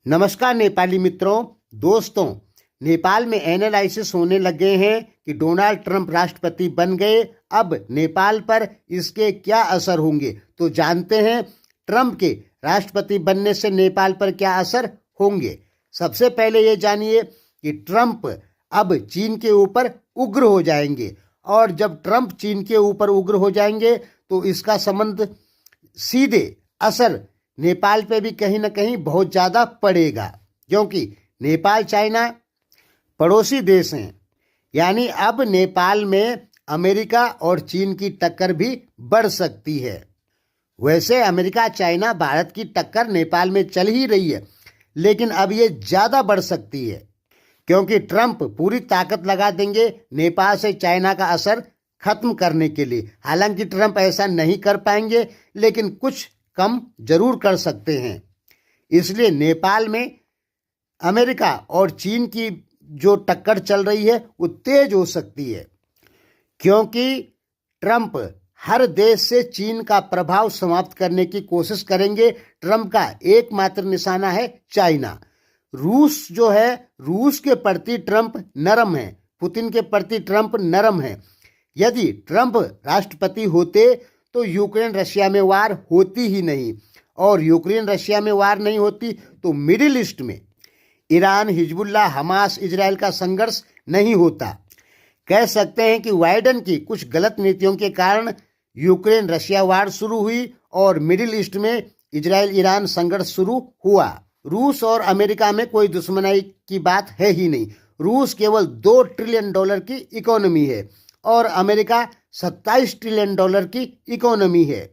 नमस्कार नेपाली मित्रों, दोस्तों। नेपाल में एनालिसिस होने लगे हैं कि डोनाल्ड ट्रंप राष्ट्रपति बन गए। अब नेपाल पर इसके क्या असर होंगे, तो जानते हैं ट्रंप के राष्ट्रपति बनने से नेपाल पर क्या असर होंगे। सबसे पहले ये जानिए कि ट्रंप अब चीन के ऊपर उग्र हो जाएंगे, और जब ट्रंप चीन के ऊपर उग्र हो जाएंगे तो इसका संबंध सीधे असर नेपाल पे भी कहीं ना कहीं बहुत ज़्यादा पड़ेगा, क्योंकि नेपाल चाइना पड़ोसी देश हैं। यानी अब नेपाल में अमेरिका और चीन की टक्कर भी बढ़ सकती है। वैसे अमेरिका चाइना भारत की टक्कर नेपाल में चल ही रही है, लेकिन अब ये ज़्यादा बढ़ सकती है, क्योंकि ट्रंप पूरी ताकत लगा देंगे नेपाल से चाइना का असर खत्म करने के लिए। हालांकि ट्रंप ऐसा नहीं कर पाएंगे, लेकिन कुछ कम जरूर कर सकते हैं। इसलिए नेपाल में अमेरिका और चीन की जो टक्कर चल रही है वो तेज हो सकती है, क्योंकि ट्रंप हर देश से चीन का प्रभाव समाप्त करने की कोशिश करेंगे। ट्रंप का एकमात्र निशाना है चाइना। रूस जो है, रूस के प्रति ट्रंप नरम है, पुतिन के प्रति ट्रंप नरम है। यदि ट्रंप राष्ट्रपति होते तो यूक्रेन रशिया में वार होती ही नहीं, और यूक्रेन रशिया में वार नहीं होती तो मिडिल ईस्ट में ईरान, हिजबुल्लाह, हमास, इजराइल का संघर्ष नहीं होता। कह सकते हैं कि बाइडेन की कुछ गलत नीतियों के कारण यूक्रेन रशिया वार शुरू हुई और मिडिल ईस्ट में इजराइल ईरान संघर्ष शुरू हुआ। रूस और अमेरिका में कोई दुश्मनाई की बात है ही नहीं। रूस केवल $2 ट्रिलियन की इकोनॉमी है और अमेरिका $27 ट्रिलियन की इकोनॉमी है।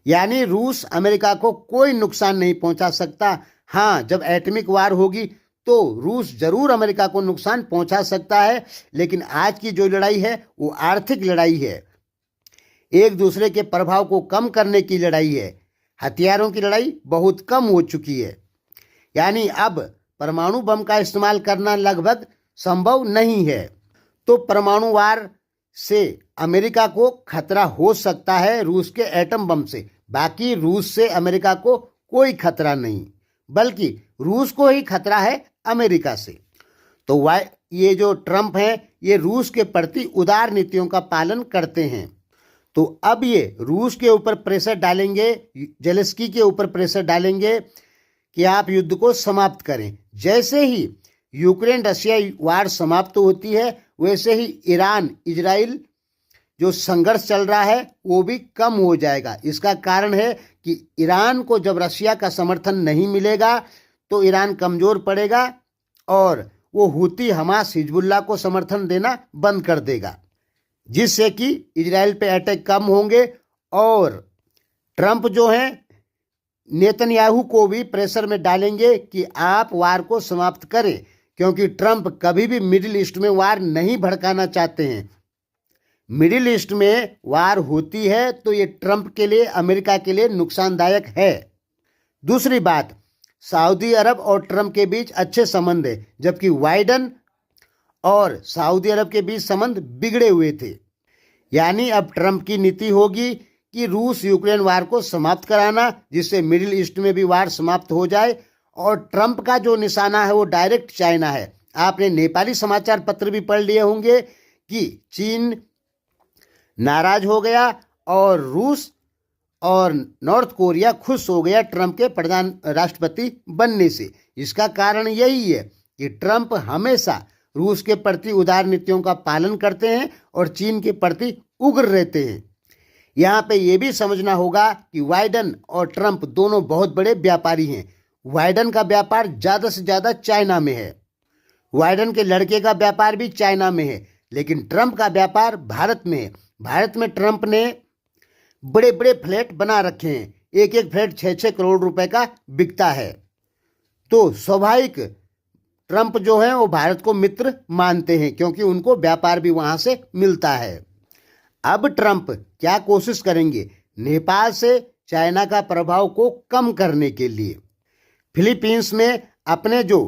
यानी रूस अमेरिका को कोई नुकसान नहीं पहुंचा सकता। हाँ, जब एटॉमिक वार होगी तो रूस जरूर अमेरिका को नुकसान पहुंचा सकता है, लेकिन आज की जो लड़ाई है वो आर्थिक लड़ाई है, एक दूसरे के प्रभाव को कम करने की लड़ाई है। हथियारों की लड़ाई बहुत कम हो चुकी है। यानी अब परमाणु बम का इस्तेमाल करना लगभग संभव नहीं है। तो परमाणु वार से अमेरिका को खतरा हो सकता है रूस के एटम बम से। बाकी रूस से अमेरिका को कोई खतरा नहीं, बल्कि रूस को ही खतरा है अमेरिका से। तो ये जो ट्रंप हैं, ये रूस के प्रति उदार नीतियों का पालन करते हैं। तो अब ये रूस के ऊपर प्रेशर डालेंगे, जेलेंस्की के ऊपर प्रेशर डालेंगे कि आप युद्ध को समाप्त करें। जैसे ही यूक्रेन रशिया वार समाप्त होती है, वैसे ही ईरान इजराइल जो संघर्ष चल रहा है वो भी कम हो जाएगा। इसका कारण है कि ईरान को जब रशिया का समर्थन नहीं मिलेगा तो ईरान कमजोर पड़ेगा और वो हुती, हमास, हिजबुल्लाह को समर्थन देना बंद कर देगा, जिससे कि इजराइल पे अटैक कम होंगे। और ट्रंप जो है नेतन्याहू को भी प्रेशर में डालेंगे कि आप वार को समाप्त करें, क्योंकि ट्रंप कभी भी मिडिल ईस्ट में वार नहीं भड़काना चाहते हैं। मिडिल ईस्ट में वार होती है तो ये ट्रंप के लिए, अमेरिका के लिए नुकसानदायक है। दूसरी बात, सऊदी अरब और ट्रंप के बीच अच्छे संबंध है, जबकि बाइडेन और सऊदी अरब के बीच संबंध बिगड़े हुए थे। यानी अब ट्रंप की नीति होगी कि रूस यूक्रेन वार को समाप्त कराना, जिससे मिडिल ईस्ट में भी वार समाप्त हो जाए। और ट्रंप का जो निशाना है वो डायरेक्ट चाइना है। आपने नेपाली समाचार पत्र भी पढ़ लिए होंगे कि चीन नाराज हो गया और रूस और नॉर्थ कोरिया खुश हो गया ट्रंप के राष्ट्रपति बनने से। इसका कारण यही है कि ट्रंप हमेशा रूस के प्रति उदार नीतियों का पालन करते हैं और चीन के प्रति उग्र रहते हैं। यहाँ पे ये भी समझना होगा कि बाइडेन और ट्रंप दोनों बहुत बड़े व्यापारी हैं। बाइडेन का व्यापार ज़्यादा से ज़्यादा चाइना में है, बाइडेन के लड़के का व्यापार भी चाइना में है, लेकिन ट्रंप का व्यापार भारत में है। भारत में ट्रंप ने बड़े बड़े फ्लैट बना रखे हैं, एक एक फ्लैट 6-6 करोड़ रुपए का बिकता है। तो स्वाभाविक ट्रंप जो है वो भारत को मित्र मानते हैं, क्योंकि उनको व्यापार भी वहां से मिलता है। अब ट्रंप क्या कोशिश करेंगे नेपाल से चाइना का प्रभाव को कम करने के लिए। फिलीपींस में अपने जो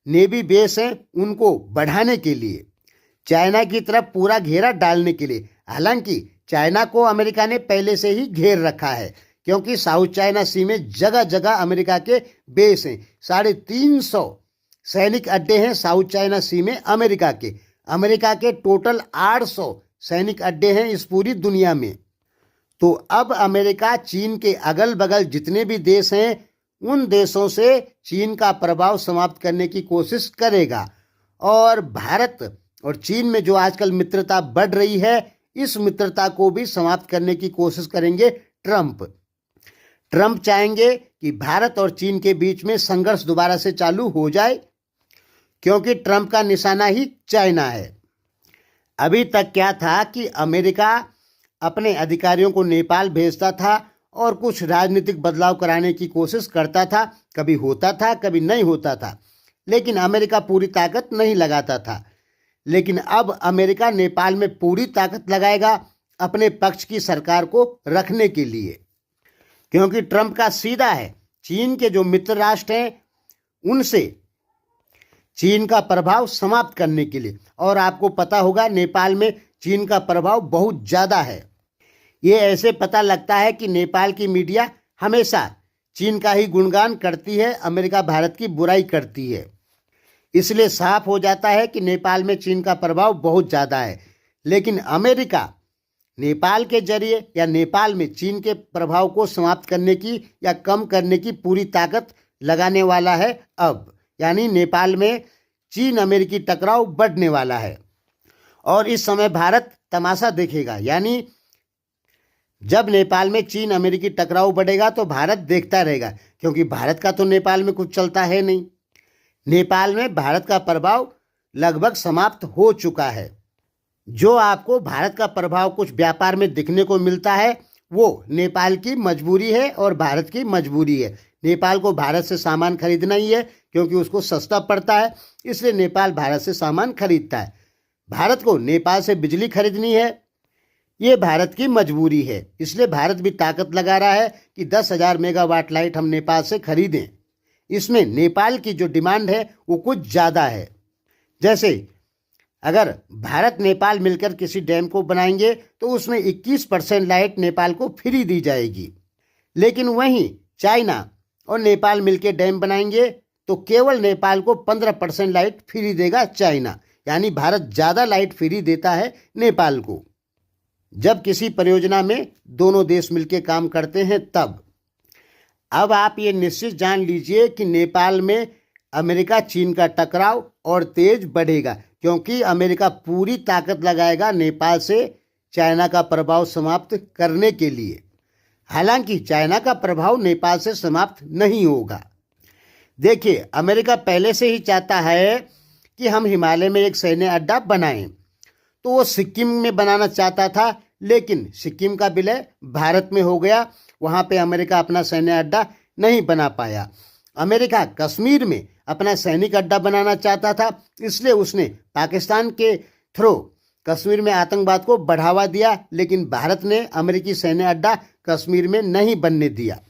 नेवी बेस हैं उनको बढ़ाने के लिए, चाइना की तरफ पूरा घेरा डालने के लिए। हालांकि चाइना को अमेरिका ने पहले से ही घेर रखा है, क्योंकि साउथ चाइना सी में जगह जगह अमेरिका के बेस हैं। 350 सैनिक अड्डे हैं साउथ चाइना सी में अमेरिका के टोटल 800 सैनिक अड्डे हैं इस पूरी दुनिया में। तो अब अमेरिका चीन के अगल बगल जितने भी देश हैं उन देशों से चीन का प्रभाव समाप्त करने की कोशिश करेगा। और भारत और चीन में जो आजकल मित्रता बढ़ रही है, इस मित्रता को भी समाप्त करने की कोशिश करेंगे ट्रंप चाहेंगे कि भारत और चीन के बीच में संघर्ष दोबारा से चालू हो जाए, क्योंकि ट्रंप का निशाना ही चाइना है। अभी तक क्या था कि अमेरिका अपने अधिकारियों को नेपाल भेजता था और कुछ राजनीतिक बदलाव कराने की कोशिश करता था, कभी होता था कभी नहीं होता था, लेकिन अमेरिका पूरी ताकत नहीं लगाता था। लेकिन अब अमेरिका नेपाल में पूरी ताकत लगाएगा अपने पक्ष की सरकार को रखने के लिए, क्योंकि ट्रंप का सीधा है चीन के जो मित्र राष्ट्र हैं उनसे चीन का प्रभाव समाप्त करने के लिए। और आपको पता होगा नेपाल में चीन का प्रभाव बहुत ज़्यादा है। ये ऐसे पता लगता है कि नेपाल की मीडिया हमेशा चीन का ही गुणगान करती है, अमेरिका भारत की बुराई करती है। इसलिए साफ हो जाता है कि नेपाल में चीन का प्रभाव बहुत ज़्यादा है। लेकिन अमेरिका नेपाल के जरिए या नेपाल में चीन के प्रभाव को समाप्त करने की या कम करने की पूरी ताकत लगाने वाला है अब। यानी नेपाल में चीन अमेरिकी टकराव बढ़ने वाला है और इस समय भारत तमाशा देखेगा। यानी जब नेपाल में चीन अमेरिकी टकराव बढ़ेगा तो भारत देखता रहेगा, क्योंकि भारत का तो नेपाल में कुछ चलता है नहीं। नेपाल में भारत का प्रभाव लगभग समाप्त हो चुका है। जो आपको भारत का प्रभाव कुछ व्यापार में दिखने को मिलता है वो नेपाल की मजबूरी है और भारत की मजबूरी है। नेपाल को भारत से सामान खरीदना ही है, क्योंकि उसको सस्ता पड़ता है, इसलिए नेपाल भारत से सामान खरीदता है। भारत को नेपाल से बिजली खरीदनी है, ये भारत की मजबूरी है, इसलिए भारत भी ताकत लगा रहा है कि 10,000 मेगावाट लाइट हम नेपाल से खरीदें। इसमें नेपाल की जो डिमांड है वो कुछ ज़्यादा है। जैसे अगर भारत नेपाल मिलकर किसी डैम को बनाएंगे तो उसमें 21% लाइट नेपाल को फ्री दी जाएगी, लेकिन वहीं चाइना और नेपाल मिलकर डैम बनाएंगे तो केवल नेपाल को 15% लाइट फ्री देगा चाइना। यानी भारत ज़्यादा लाइट फ्री देता है नेपाल को। जब किसी परियोजना में दोनों देश मिलकर काम करते हैं तब। अब आप ये निश्चित जान लीजिए कि नेपाल में अमेरिका चीन का टकराव और तेज बढ़ेगा, क्योंकि अमेरिका पूरी ताकत लगाएगा नेपाल से चाइना का प्रभाव समाप्त करने के लिए। हालांकि चाइना का प्रभाव नेपाल से समाप्त नहीं होगा। देखिए, अमेरिका पहले से ही चाहता है कि हम हिमालय में एक सैन्य अड्डा बनाएं, तो वो सिक्किम में बनाना चाहता था, लेकिन सिक्किम का विलय भारत में हो गया, वहाँ पे अमेरिका अपना सैन्य अड्डा नहीं बना पाया। अमेरिका कश्मीर में अपना सैनिक अड्डा बनाना चाहता था, इसलिए उसने पाकिस्तान के थ्रू कश्मीर में आतंकवाद को बढ़ावा दिया, लेकिन भारत ने अमेरिकी सैन्य अड्डा कश्मीर में नहीं बनने दिया।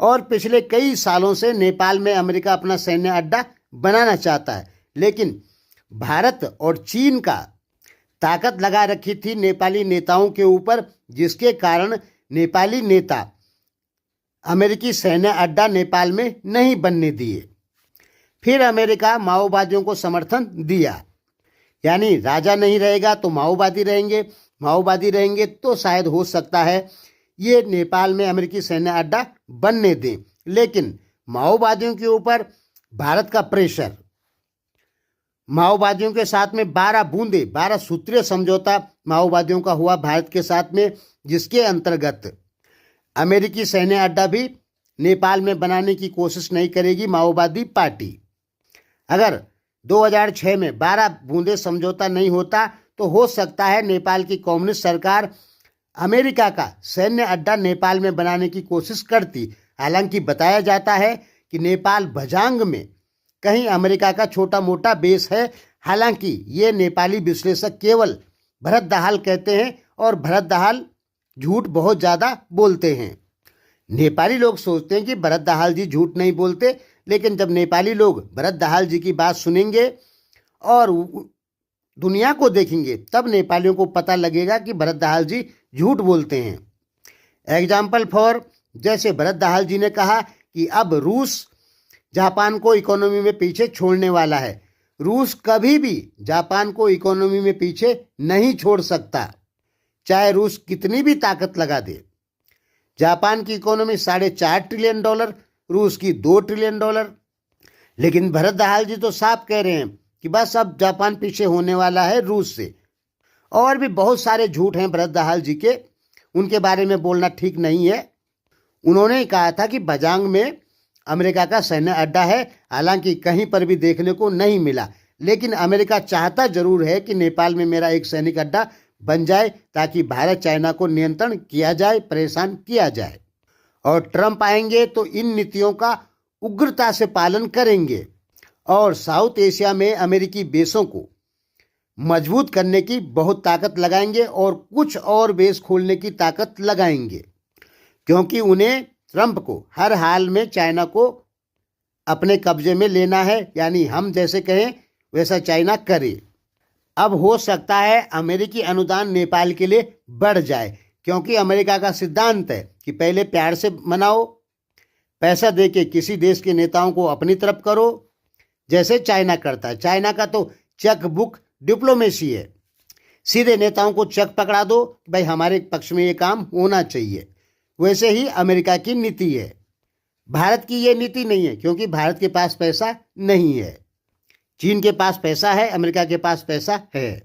और पिछले कई सालों से नेपाल में अमेरिका अपना सैन्य अड्डा बनाना चाहता है, लेकिन भारत और चीन का ताकत लगा रखी थी नेपाली नेताओं के ऊपर, जिसके कारण नेपाली नेता अमेरिकी सैन्य अड्डा नेपाल में नहीं बनने दिए। फिर अमेरिका माओवादियों को समर्थन दिया, यानी राजा नहीं रहेगा तो माओवादी रहेंगे, माओवादी रहेंगे तो शायद हो सकता है ये नेपाल में अमेरिकी सैन्य अड्डा बनने दें। लेकिन माओवादियों के ऊपर भारत का प्रेशर, माओवादियों के साथ में 12 सूत्रीय समझौता माओवादियों का हुआ भारत के साथ में, जिसके अंतर्गत अमेरिकी सैन्य अड्डा भी नेपाल में बनाने की कोशिश नहीं करेगी माओवादी पार्टी। अगर 2006 में 12 बूंदे समझौता नहीं होता तो हो सकता है नेपाल की कम्युनिस्ट सरकार अमेरिका का सैन्य अड्डा नेपाल में बनाने की कोशिश करती। हालांकि बताया जाता है कि नेपाल भजांग में कहीं अमेरिका का छोटा मोटा बेस है। हालांकि ये नेपाली विश्लेषक केवल भरत दाहाल कहते हैं, और भरत दाहाल झूठ बहुत ज़्यादा बोलते हैं। नेपाली लोग सोचते हैं कि भरत दाहाल जी झूठ नहीं बोलते, लेकिन जब नेपाली लोग भरत दाहाल जी की बात सुनेंगे और दुनिया को देखेंगे तब नेपालियों को पता लगेगा कि भरत दाहाल जी झूठ बोलते हैं। एग्जाम्पल फॉर जैसे भरत दाहाल जी ने कहा कि अब रूस जापान को इकोनॉमी में पीछे छोड़ने वाला है। रूस कभी भी जापान को इकोनॉमी में पीछे नहीं छोड़ सकता, चाहे रूस कितनी भी ताकत लगा दे। जापान की इकोनॉमी $4.5 ट्रिलियन, रूस की $2 ट्रिलियन। लेकिन भरत दाहाल जी तो साफ कह रहे हैं कि बस अब जापान पीछे होने वाला है रूस से। और भी बहुत सारे झूठ हैं भरत दाहाल जी के, उनके बारे में बोलना ठीक नहीं है। उन्होंने कहा था कि बजांग में अमेरिका का सैन्य अड्डा है, हालांकि कहीं पर भी देखने को नहीं मिला। लेकिन अमेरिका चाहता जरूर है कि नेपाल में मेरा एक सैनिक अड्डा बन जाए, ताकि भारत चाइना को नियंत्रण किया जाए, परेशान किया जाए। और ट्रंप आएंगे तो इन नीतियों का उग्रता से पालन करेंगे और साउथ एशिया में अमेरिकी बेसों को मजबूत करने की बहुत ताकत लगाएंगे और कुछ और बेस खोलने की ताकत लगाएंगे, क्योंकि उन्हें ट्रंप को हर हाल में चाइना को अपने कब्जे में लेना है, यानी हम जैसे कहें वैसा चाइना करे। अब हो सकता है अमेरिकी अनुदान नेपाल के लिए बढ़ जाए, क्योंकि अमेरिका का सिद्धांत है कि पहले प्यार से मनाओ, पैसा देके किसी देश के नेताओं को अपनी तरफ करो, जैसे चाइना करता है। चाइना का तो चेक बुक डिप्लोमेसी है, सीधे नेताओं को चेक पकड़ा दो, भाई हमारे पक्ष में ये काम होना चाहिए। वैसे ही अमेरिका की नीति है। भारत की ये नीति नहीं है, क्योंकि भारत के पास पैसा नहीं है। चीन के पास पैसा है, अमेरिका के पास पैसा है।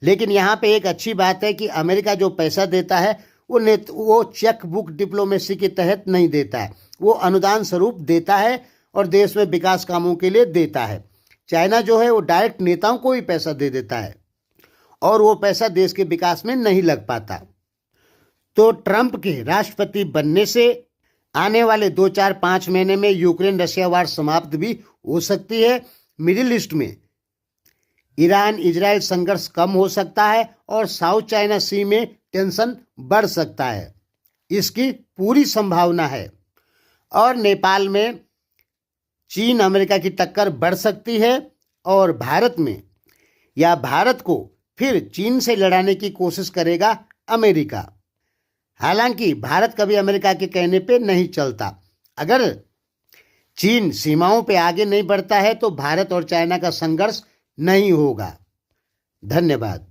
लेकिन यहाँ पे एक अच्छी बात है कि अमेरिका जो पैसा देता है वो चेक बुक डिप्लोमेसी के तहत नहीं देता है, वो अनुदान स्वरूप देता है और देश में विकास कामों के लिए देता है। चाइना जो है वो डायरेक्ट नेताओं को ही पैसा दे देता है और वो पैसा देश के विकास में नहीं लग पाता। तो ट्रंप के राष्ट्रपति बनने से आने वाले 2, 4, 5 महीने में यूक्रेन रशिया वार समाप्त भी हो सकती है। मिडिल ईस्ट में ईरान इजराइल संघर्ष कम हो सकता है और साउथ चाइना सी में टेंशन बढ़ सकता है, इसकी पूरी संभावना है। और नेपाल में चीन अमेरिका की टक्कर बढ़ सकती है और भारत में या भारत को फिर चीन से लड़ाने की कोशिश करेगा अमेरिका। हालांकि भारत कभी अमेरिका के कहने पे नहीं चलता। अगर चीन सीमाओं पे आगे नहीं बढ़ता है तो भारत और चाइना का संघर्ष नहीं होगा। धन्यवाद।